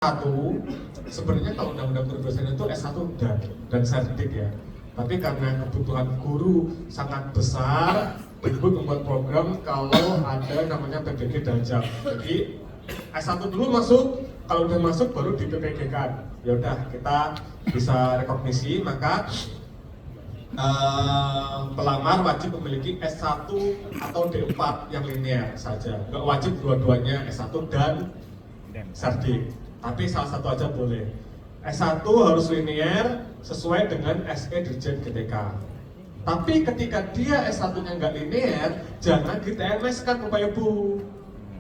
Satu, sebenarnya kalau undang-undang guru dosen itu S1 dan sertifikat ya. Tapi karena kebutuhan guru sangat besar, Kemdikbud membuat program kalau ada namanya PPG Daljak. Jadi S1 dulu masuk, kalau udah masuk baru di PPG kan. Ya udah kita bisa rekognisi, maka pelamar wajib memiliki S1 atau D4 yang linear saja. Nggak wajib dua-duanya S1 dan sertifikat. Tapi salah satu aja boleh. S1 harus linear sesuai dengan SE Dirjen GTK. Tapi ketika dia S1-nya nggak linear, jangan di TMS kan Bapak Ibu.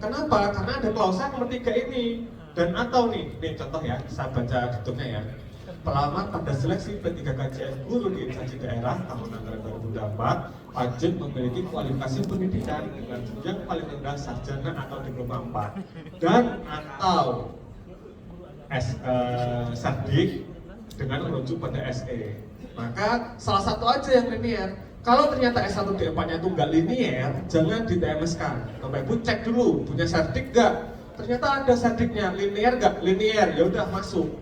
Kenapa? Karena ada klausa nomor 3 ini. Dan atau nih contoh ya, saya baca ditunya ya. Pelamar pada seleksi P3 KJS guru di instansi daerah tahun anggaran 2024 wajib memiliki kualifikasi pendidikan dengan jenjang paling rendah sarjana atau diploma 4 dan atau sardik dengan merujuk pada SE. Maka salah satu aja yang linear. Kalau ternyata S1 D4-nya itu nggak linear, jangan di TMS-kan. Bapak Ibu cek dulu, punya sardik nggak? Ternyata ada sardiknya, linear nggak? Linear, ya udah masuk.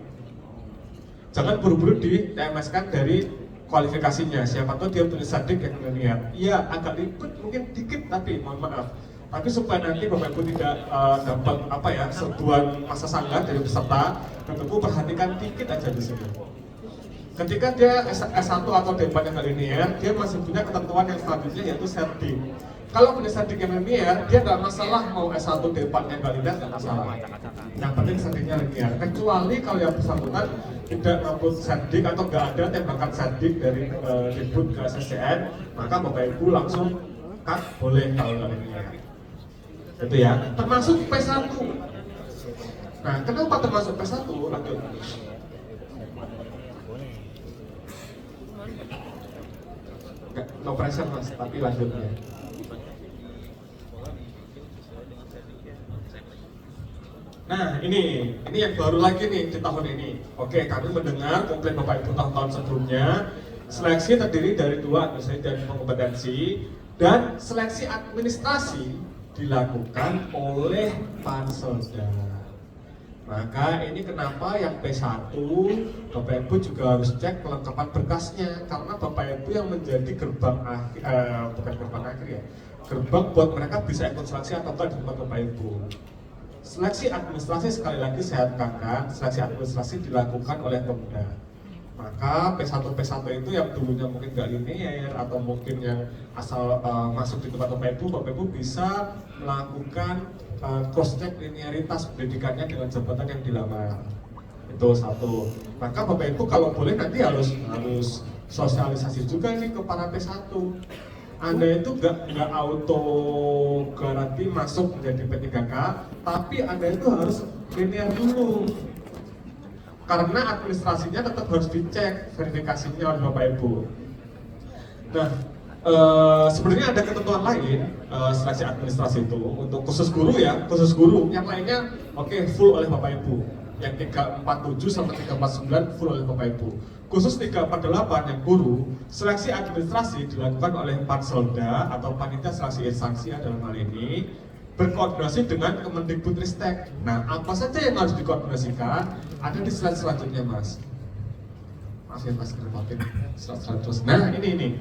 Jangan buru-buru di TMS-kan dari kualifikasinya. Siapa tahu dia punya sardik yang linear. Iya, agak ribet mungkin dikit, tapi mohon maaf. Tapi supaya nanti Bapak Ibu tidak dapat serbuan masa sanggah dari peserta, Bapak Ibu perhatikan dikit aja di sini. Ketika dia S1 atau D4 yang nggak linear, dia masih punya ketentuan yang selanjutnya yaitu sardik. Kalau punya sardik yang linear, dia nggak masalah mau S1 D4 yang nggak linear, nggak masalah. Yang penting sardiknya linear. Kecuali kalau yang bersangkutan tidak mampu sardik atau nggak ada tembakan sardik dari Kemdikbud ke SSCN, maka Bapak Ibu langsung cut boleh kalau nggak linear. Itu ya, termasuk P1. Nah, kenapa termasuk P1? Lanjut. No pressure mas, tapi lanjutnya. Nah, ini yang baru lagi nih di tahun ini. Oke, kami mendengar komplain Bapak Ibu tahun-tahun sebelumnya. Seleksi terdiri dari 2 administrasi dan kompetensi, dan seleksi administrasi dilakukan oleh Panselda. Maka ini kenapa yang P1 Bapak Ibu juga harus cek kelengkapan berkasnya, karena Bapak Ibu yang menjadi gerbang bukan gerbang akhir ya, gerbang buat mereka bisa ikut seleksi atau enggak di tempat Bapak Ibu. Seleksi administrasi sekali lagi saya tekankan, seleksi administrasi dilakukan oleh Pemda. Maka P1 itu yang dulunya mungkin nggak linear atau mungkin yang asal masuk di tempat Bapak Ibu bisa melakukan cross check linearitas pendidikannya dengan jabatan yang dilamar. Itu satu. Maka Bapak Ibu kalau boleh nanti harus sosialisasi juga nih ke para P1. Anda itu nggak auto garanti masuk menjadi P3K, tapi Anda itu harus linear dulu. Karena administrasinya tetap harus dicek verifikasinya oleh Bapak Ibu. Nah, sebenarnya ada ketentuan lain seleksi administrasi itu untuk khusus guru ya, khusus guru. Yang lainnya full oleh Bapak Ibu. Yang 347 sampai 349 full oleh Bapak Ibu. Khusus 348 yang guru, seleksi administrasi dilakukan oleh Panselda atau Panitia Seleksi Instansi dalam hal ini berkoordinasi dengan Kemendikbudristek. Nah, apa saja yang harus dikoordinasikan ada di slide selanjutnya, Mas. Maaf ya, Mas, kerepotin slide selanjutnya. Nah, ini.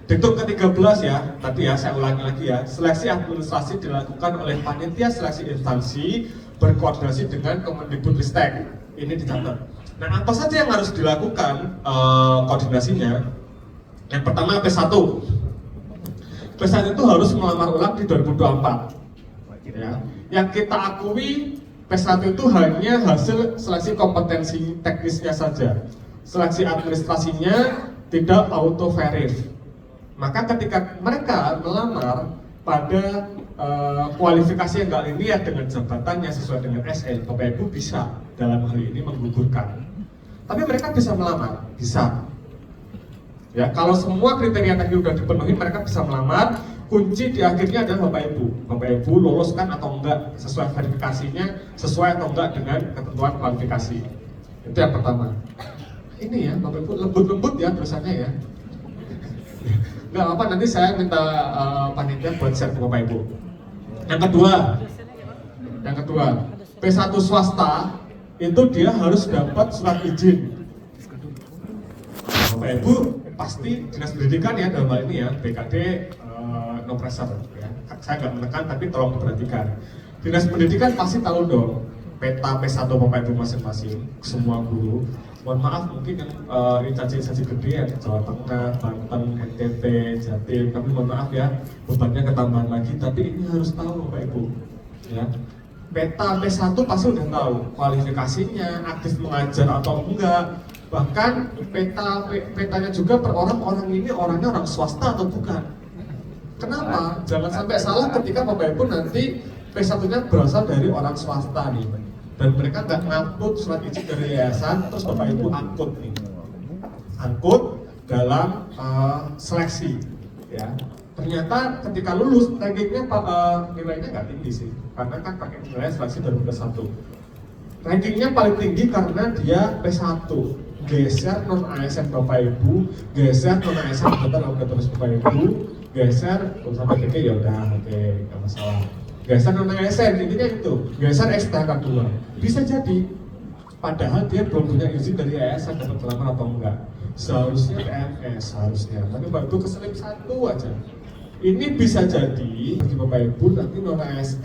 Diktum ke-13 ya, tadi ya saya ulangi lagi ya. Seleksi administrasi dilakukan oleh Panitia Seleksi Instansi berkoordinasi dengan Kemendikbudristek. Ini dicatat. Nah, apa saja yang harus dilakukan koordinasinya? Yang pertama P1. P1 itu harus melamar ulang di 2024. Ya. Yang kita akui P1 itu hanya hasil seleksi kompetensi teknisnya saja. Seleksi administrasinya tidak auto verif. Maka ketika mereka melamar pada kualifikasi yang nggak linear dengan jabatannya sesuai dengan SL, Bapak Ibu bisa dalam hal ini menggugurkan. Tapi mereka bisa melamar, bisa. Ya, kalau semua kriteria tadi sudah dipenuhi, mereka bisa melamar. Kunci di akhirnya adalah Bapak Ibu. Bapak Ibu loloskan atau enggak sesuai verifikasinya, sesuai atau enggak dengan ketentuan kualifikasi. Itu yang pertama. Ini ya, Bapak Ibu lembut-lembut ya tulisannya ya. Enggak apa, nanti saya minta panitia buat share ke Bapak Ibu. Yang kedua, P1 swasta itu dia harus dapat surat izin. Bapak Ibu pasti dinas pendidikan ya dalam hal ini ya, BKD no pressure ya. Saya nggak menekan tapi tolong diperhatikan. Dinas pendidikan pasti tahu dong peta P1 Bapak Ibu masing-masing, semua guru. Mohon maaf mungkin yang instansi-instansi gede ya, Jawa Tengah, Banten, NTT, Jatim, tapi mohon maaf ya, bebannya ketambahan lagi, tapi ini harus tahu Bapak Ibu ya. Peta P1 pasti udah tahu kualifikasinya, aktif mengajar atau enggak, bahkan petanya juga per orang ini orangnya orang swasta atau bukan. Kenapa? Jangan sampai salah ketika Bapak Ibu nanti P1-nya berasal dari orang swasta nih, dan mereka nggak ngangkut surat izin dari yayasan, terus Bapak Ibu angkut nih, angkut dalam seleksi, ya. Ternyata ketika lulus rankingnya nilainya nggak tinggi sih, karena kan pakai nilai seleksi dari P1. Rankingnya paling tinggi karena dia P1, geser non ASN Bapak Ibu, geser non ASN udah terus Bapak Ibu, geser sampai DK ya udah oke, nggak masalah. Geser non ASN intinya itu, geser STK 2 bisa jadi, padahal dia belum punya izin dari yayasan dapat pelamar atau enggak. Seharusnya PNS harusnya, tapi Bapak Ibu keselip satu aja. Ini bisa jadi bagi Bapak Ibu nanti non ASN